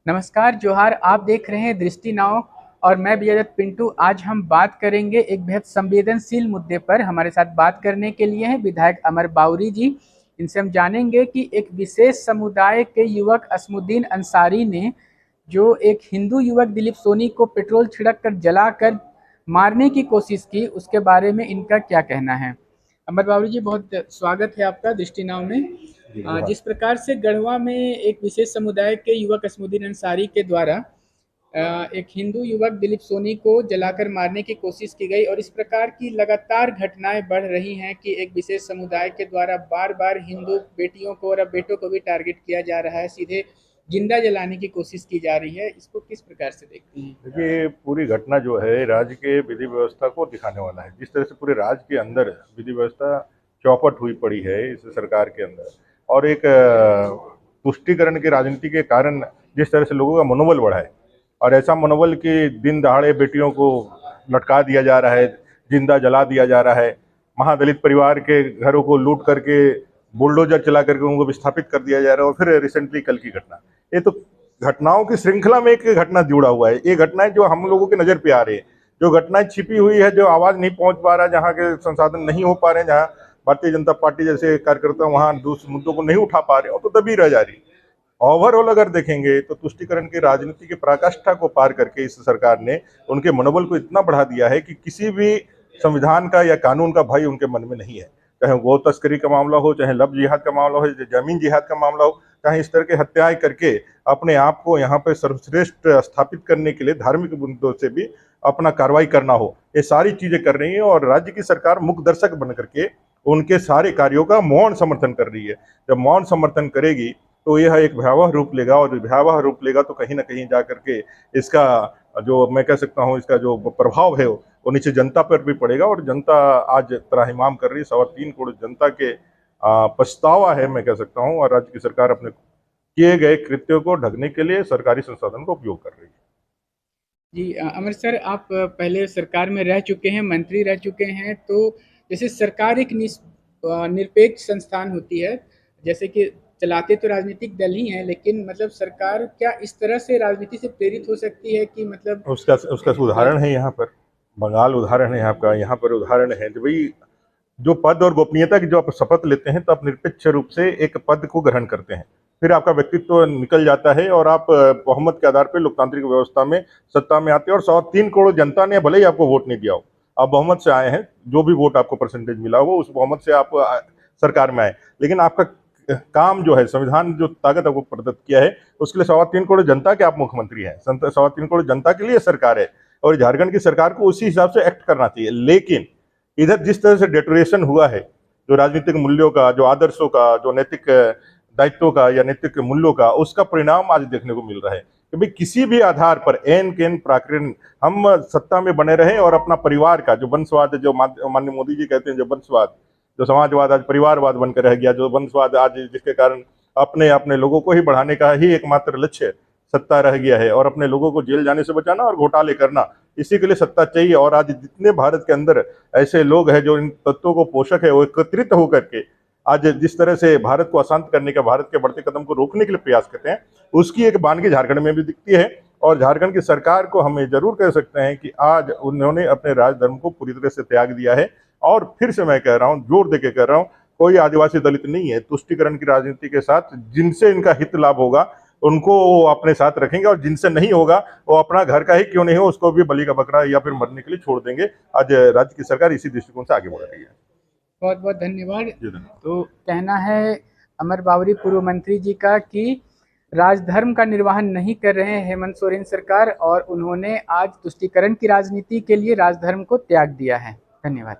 नमस्कार जोहार। आप देख रहे हैं दृष्टि नाव और मैं विजयदत्त पिंटू। आज हम बात करेंगे एक बेहद संवेदनशील मुद्दे पर। हमारे साथ बात करने के लिए हैं विधायक अमर बाउरी जी। इनसे हम जानेंगे कि एक विशेष समुदाय के युवक असमुद्दीन अंसारी ने जो एक हिंदू युवक दिलीप सोनी को पेट्रोल छिड़क कर जलाकर मारने की कोशिश की, उसके बारे में इनका क्या कहना है। अमर बाउरी जी, बहुत स्वागत है आपका दृष्टि नाव में। जिस प्रकार से गढ़वा में एक विशेष समुदाय के युवक असमुद्दीन अंसारी के द्वारा एक हिंदू युवक दिलीप सोनी को जलाकर मारने की कोशिश की गई और इस प्रकार की लगातार घटनाएं बढ़ रही हैं कि एक विशेष समुदाय के द्वारा बार बार हिंदू बेटियों को और अब बेटों को भी टारगेट किया जा रहा है, सीधे जिंदा जलाने की कोशिश की जा रही है। इसको किस प्रकार से देखते हैं? देखिए, पूरी घटना जो है राज्य के विधि व्यवस्था को दिखाने वाला है। जिस तरह से पूरे राज्य के अंदर विधि व्यवस्था चौपट हुई पड़ी है इस सरकार के अंदर, और एक तुष्टीकरण की राजनीति के कारण जिस तरह से लोगों का मनोबल बढ़ा है, और ऐसा मनोबल कि दिन दहाड़े बेटियों को लटका दिया जा रहा है, जिंदा जला दिया जा रहा है, महादलित परिवार के घरों को लूट करके बुलडोजर चला करके उनको विस्थापित कर दिया जा रहा है। और फिर रिसेंटली कल की घटना, ये तो घटनाओं की श्रृंखला में एक घटना जुड़ा हुआ है। ये घटनाएं जो हम लोगों की नजर पे आ रही है, जो घटनाएं छिपी हुई है, जो आवाज नहीं पहुंच पा रहा, जहाँ के संसाधन नहीं हो पा रहे हैं, जहाँ भारतीय जनता पार्टी जैसे कार्यकर्ता वहां दूसरे मुद्दों को नहीं उठा पा रहे हो, तो दबी रह जा रही। ओवरऑल अगर देखेंगे तो तुष्टीकरण की राजनीति की पराकाष्ठा को पार करके इस सरकार ने उनके मनोबल को इतना बढ़ा दिया है कि किसी भी संविधान का या कानून का भय उनके मन में नहीं है। चाहे गौ तस्करी का मामला हो, चाहे लव जिहाद का मामला हो, जमीन जिहाद का मामला हो, चाहे इस तरह के हत्याएं करके अपने आप को यहाँ पे सर्वश्रेष्ठ स्थापित करने के लिए धार्मिक मुद्दों से भी अपना कार्रवाई करना हो, ये सारी चीजें कर रही है। और राज्य की सरकार मुख दर्शक बन करके उनके सारे कार्यों का मौन समर्थन कर रही है। जब मौन समर्थन करेगी तो यह एक भयावह रूप लेगा, और भयावह रूप लेगा तो कहीं ना कहीं जा करके इसका जो मैं कह सकता हूँ, इसका जो प्रभाव है वो नीचे जनता पर भी पड़ेगा। और जनता आज त्राहिमाम कर रही है। 3.25 करोड़ जनता के पछतावा है, मैं कह सकता हूँ। और राज्य की सरकार अपने किए गए कृत्यों को ढकने के लिए सरकारी संसाधन का उपयोग कर रही है। जी अमर सर, आप पहले सरकार में रह चुके हैं, मंत्री रह चुके हैं, तो जैसे सरकार एक निरपेक्ष संस्थान होती है, जैसे कि चलाते तो राजनीतिक दल ही हैं, लेकिन मतलब सरकार क्या इस तरह से राजनीति से प्रेरित हो सकती है कि मतलब उसका उदाहरण है यहाँ पर बंगाल, उदाहरण है आपका, यहाँ पर उदाहरण है जो भाई जो पद और गोपनीयता की जो आप शपथ लेते हैं तो आप निरपेक्ष रूप से एक पद को ग्रहण करते हैं, फिर आपका व्यक्तित्व निकल जाता है और आप बहुमत के आधार पर लोकतांत्रिक व्यवस्था में सत्ता में आते हैं। और 3.25 करोड़ जनता ने भले ही आपको वोट नहीं दिया हो, आप बहुमत से आए हैं, जो भी वोट आपको परसेंटेज मिला हो उस बहुमत से आप सरकार में आए, लेकिन आपका काम जो है, संविधान जो ताकत आपको प्रदत्त किया है उसके लिए 3.25 करोड़ जनता के आप मुख्यमंत्री हैं, 3.25 करोड़ जनता के लिए सरकार है। और झारखंड की सरकार को उसी हिसाब से एक्ट करना चाहिए। लेकिन इधर जिस तरह से डेटोरेशन हुआ है, जो राजनीतिक मूल्यों का, जो आदर्शों का, जो नैतिक दायित्वों का या नैतिक मूल्यों का, उसका परिणाम आज देखने को मिल रहा है कि भाई किसी भी आधार पर एन केन प्राकृतिक हम सत्ता में बने रहे और अपना परिवार का जो वंशवाद, जो माननीय मोदी जी कहते हैं, जो वंशवाद, जो समाजवाद आज परिवारवाद बनकर रह गया, जो वंशवाद आज जिसके कारण अपने अपने लोगों को ही बढ़ाने का ही एकमात्र लक्ष्य सत्ता रह गया है, और अपने लोगों को जेल जाने से बचाना और घोटाले करना, इसी के लिए सत्ता चाहिए। और आज जितने भारत के अंदर ऐसे लोग हैं जो इन तत्वों को पोषक है, वो एकत्रित होकर के आज जिस तरह से भारत को अशांत करने का, भारत के बढ़ते कदम को रोकने के लिए प्रयास करते हैं, उसकी एक बानगी झारखंड में भी दिखती है। और झारखंड की सरकार को हमें जरूर कह सकते हैं कि आज उन्होंने अपने राजधर्म को पूरी तरह से त्याग दिया है। और फिर से मैं कह रहा हूँ, जोर देके कह रहा हूँ, कोई आदिवासी दलित नहीं है तुष्टीकरण की राजनीति के साथ। जिनसे इनका हित लाभ होगा उनको वो अपने साथ रखेंगे, और जिनसे नहीं होगा वो अपना घर का ही क्यों नहीं हो उसको भी बलि का बकरा या फिर मरने के लिए छोड़ देंगे। आज राज्य की सरकार इसी दृष्टिकोण से आगे बढ़ रही है। बहुत बहुत धन्यवाद। तो कहना है अमर बाउरी पूर्व मंत्री जी का कि राजधर्म का निर्वहन नहीं कर रहे हैं हेमंत सोरेन सरकार, और उन्होंने आज तुष्टीकरण की राजनीति के लिए राजधर्म को त्याग दिया है। धन्यवाद।